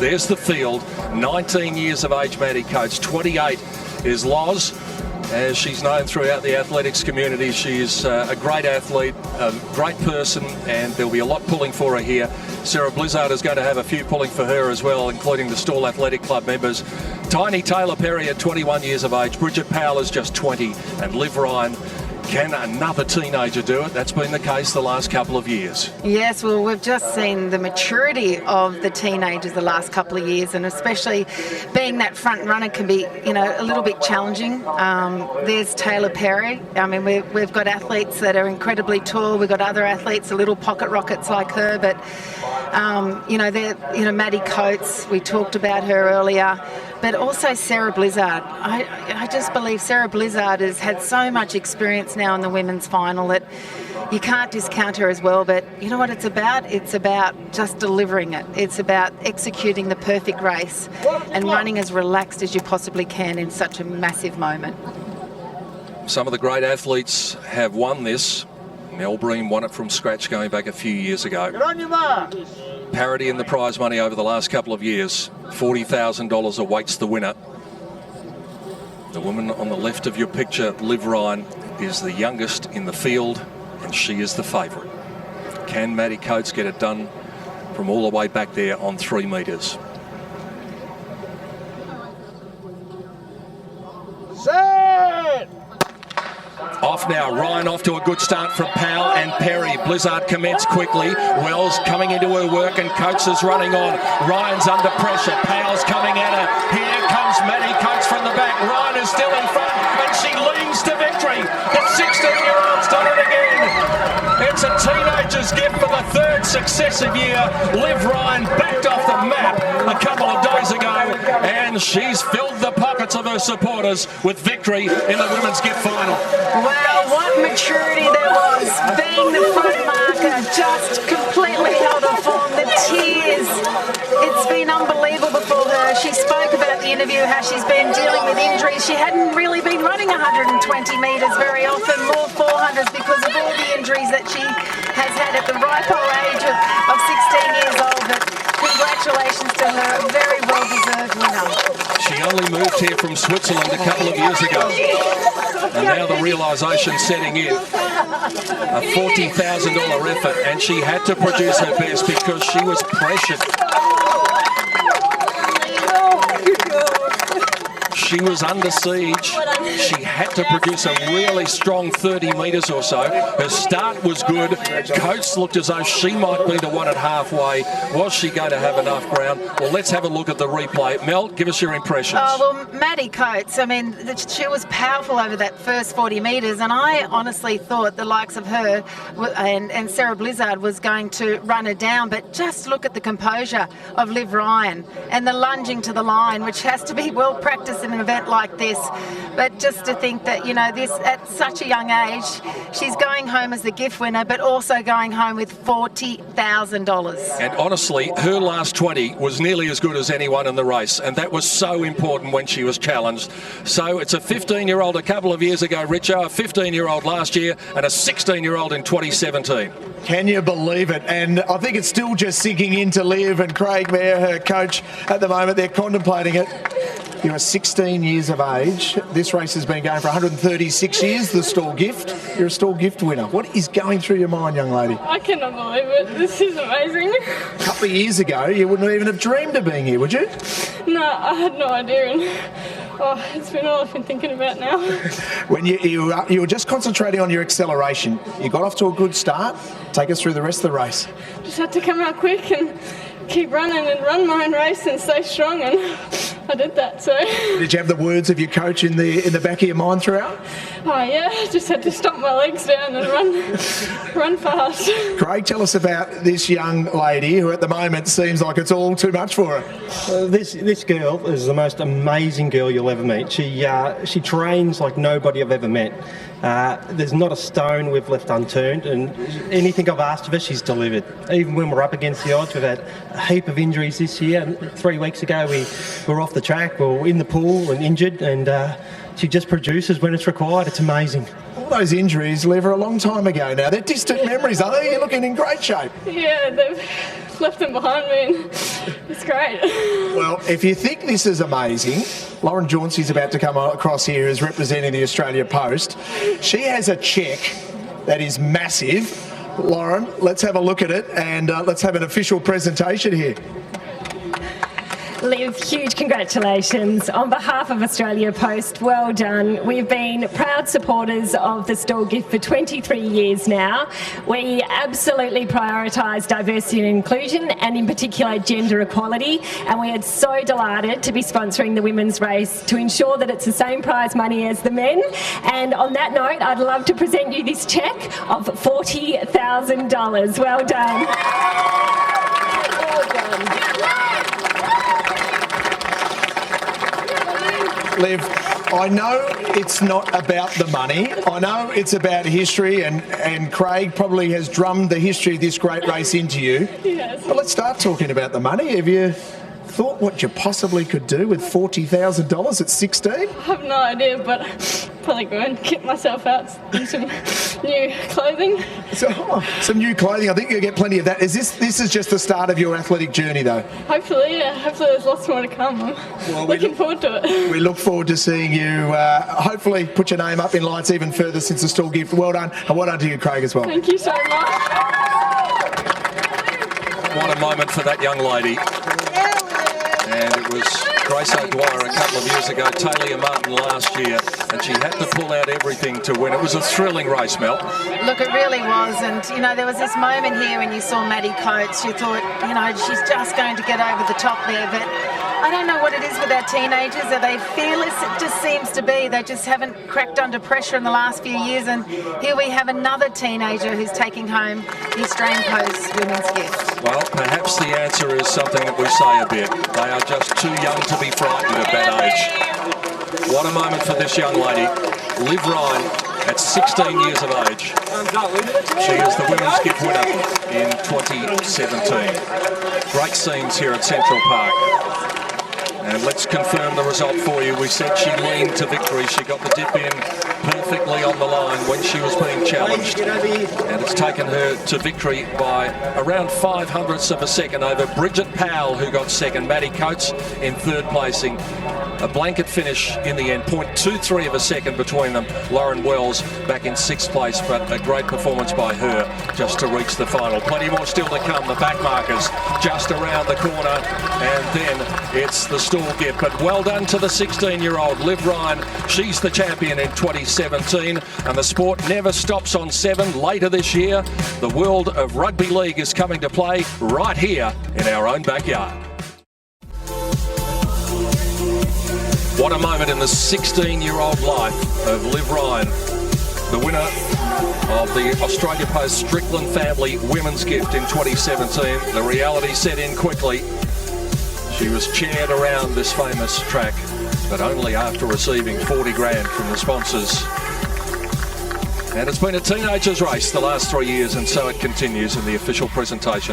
There's the field. 19 years of age, Maddie Coates. 28 is Loz, as she's known throughout the athletics community. She's a great athlete, a great person, and there'll be a lot pulling for her here. Sarah Blizzard is going to have a few pulling for her as well, including the Stawell Athletic Club members. Tiny Taylor Perry at 21 years of age. Bridget Powell is just 20. And Liv Ryan, can another teenager do it? That's been the case the last couple of years. Yes, well, we've just seen the maturity of the teenagers the last couple of years, and especially being that front runner can be, a little bit challenging. There's Taylor Perry. I mean, we've got athletes that are incredibly tall. We've got other athletes, little pocket rockets like her, but Maddie Coates, we talked about her earlier, but also Sarah Blizzard. I just believe Sarah Blizzard has had so much experience now in the women's final that you can't discount her as well. But you know what it's about? It's about just delivering it. It's about executing the perfect race and running as relaxed as you possibly can in such a massive moment. Some of the great athletes have won this. Mel Bream won it from scratch going back a few years ago. Get on your mark. Parity in the prize money over the last couple of years. $40,000 awaits the winner. The woman on the left of your picture, Liv Ryan, is the youngest in the field, and she is the favourite. Can Maddie Coates get it done from all the way back there on 3 metres? Set! Off now, Ryan off to a good start from Powell and Perry. Blizzard commenced quickly. Wells coming into her work and Coates is running on. Ryan's under pressure. Powell's coming at her. Here comes Maddie Coates from the back. Ryan is still in front and she leans to victory. The 16-year-old's done it again. It's a teenager's gift for the 3rd successive year. Liv Ryan backed off the map a couple of days ago, and she's filled the pockets of her supporters with victory in the women's gift final. Wow, what maturity there was. Being the front marker, just completely held her form. The tears, it's been unbelievable for her. She spoke about the interview, how she's been dealing with injuries. She hadn't really been running 120 metres very often, more 400s because of all the injuries that she has had at the ripe old age of 16 years old. But congratulations to her, a very well-deserved winner. She only moved here from Switzerland a couple of years ago. And now the realisation setting in. A $40,000 effort, and she had to produce her best because she was pressured. She was under siege. She had to produce a really strong 30 metres or so. Her start was good. Coates looked as though she might be the one at halfway. Was she going to have enough ground? Well, let's have a look at the replay. Mel, give us your impressions. Oh, well, Maddie Coates, I mean, she was powerful over that first 40 metres, and I honestly thought the likes of her and Sarah Blizzard was going to run her down, but just look at the composure of Liv Ryan and the lunging to the line, which has to be well practiced in an event like this. But just to think that, this at such a young age, she's going home as the gift winner, but also going home with $40,000. And honestly, her last 20 was nearly as good as anyone in the race, and that was so important when she was challenged. So it's a 15-year-old a couple of years ago, Richo, a 15-year-old last year, and a 16-year-old in 2017. Can you believe it? And I think it's still just sinking into Liv and Craig Mayer, her coach, at the moment. They're contemplating it. You're 16 years of age. This race has been going for 136 years, the Stawell gift. You're a Stawell gift winner. What is going through your mind, young lady? I cannot believe it. This is amazing. A couple of years ago, you wouldn't even have dreamed of being here, would you? No, I had no idea. And it's been all I've been thinking about now. When you were just concentrating on your acceleration, you got off to a good start. Take us through the rest of the race. Just had to come out quick and keep running and run my own race and stay strong, and I did that. So did you have the words of your coach in the back of your mind throughout? Oh yeah, just had to stomp my legs down and run fast. Craig, tell us about this young lady who at the moment seems like it's all too much for her. This girl is the most amazing girl you'll ever meet. She trains like nobody I've ever met. There's not a stone we've left unturned, and anything I've asked of her, she's delivered. Even when we're up against the odds, we've had a heap of injuries this year. 3 weeks ago, we were off the track, we were in the pool and injured, and she just produces when it's required. It's amazing. All those injuries, Liv, are a long time ago now. They're distant memories, aren't they? You're looking in great shape. Yeah, they've left them behind me and it's great. Well, if you think this is amazing, Lauren Jauncey's about to come across here as representing the Australia Post. She has a cheque that is massive. Lauren, let's have a look at it and let's have an official presentation here. Liv, huge congratulations. On behalf of Australia Post, well done. We've been proud supporters of the Stawell gift for 23 years now. We absolutely prioritise diversity and inclusion, and in particular gender equality, and we are so delighted to be sponsoring the women's race to ensure that it's the same prize money as the men. And on that note, I'd love to present you this cheque of $40,000. Well done. Well done. Liv, I know it's not about the money. I know it's about history, and Craig probably has drummed the history of this great race into you. Yes. But let's start talking about the money. Have you thought what you possibly could do with $40,000 at 16? I have no idea, but probably go and get myself out in some new clothing. So, some new clothing. I think you'll get plenty of that. This is just the start of your athletic journey, though? Hopefully, yeah. Hopefully there's lots more to come. I'm looking forward to it. We look forward to seeing you hopefully put your name up in lights even further since the Stawell gift. Well done, and well done to you, Craig, as well. Thank you so much. What a moment for that young lady. And it was Grace O'Dwyer a couple of years ago, Talia Martin last year, and she had to pull out everything to win. It was a thrilling race, Mel. Look, it really was, and you know, there was this moment here when you saw Maddie Coates. You thought, you know, she's just going to get over the top there, but I don't know what it is with our teenagers. Are they fearless? It just seems to be. They just haven't cracked under pressure in the last few years, and here we have another teenager who's taking home the Australian Post Women's Gift. Well, perhaps the answer is something that we say a bit. They are just too young to be frightened at that age. What a moment for this young lady. Liv Ryan, at 16 years of age. She is the Women's Gift winner in 2017. Great scenes here at Central Park. And let's confirm the result for you. We said she leaned to victory. She got the dip in perfectly on the line when she was being challenged. And it's taken her to victory by around 0.05 of a second over Bridget Powell, who got second. Maddie Coates in third placing. A blanket finish in the end, 0.23 of a second between them. Lauren Wells back in sixth place, but a great performance by her just to reach the final. Plenty more still to come. The back markers just around the corner, and then it's the Stawell gift. But well done to the 16-year-old Liv Ryan. She's the champion in 2017, and the sport never stops on 7. Later this year, the world of rugby league is coming to play right here in our own backyard. What a moment in the 16-year-old life of Liv Ryan, the winner of the Australia Post Strickland Family Women's Gift in 2017. The reality set in quickly. She was chaired around this famous track, but only after receiving 40 grand from the sponsors. And it's been a teenagers' race the last 3 years, and so it continues in the official presentation.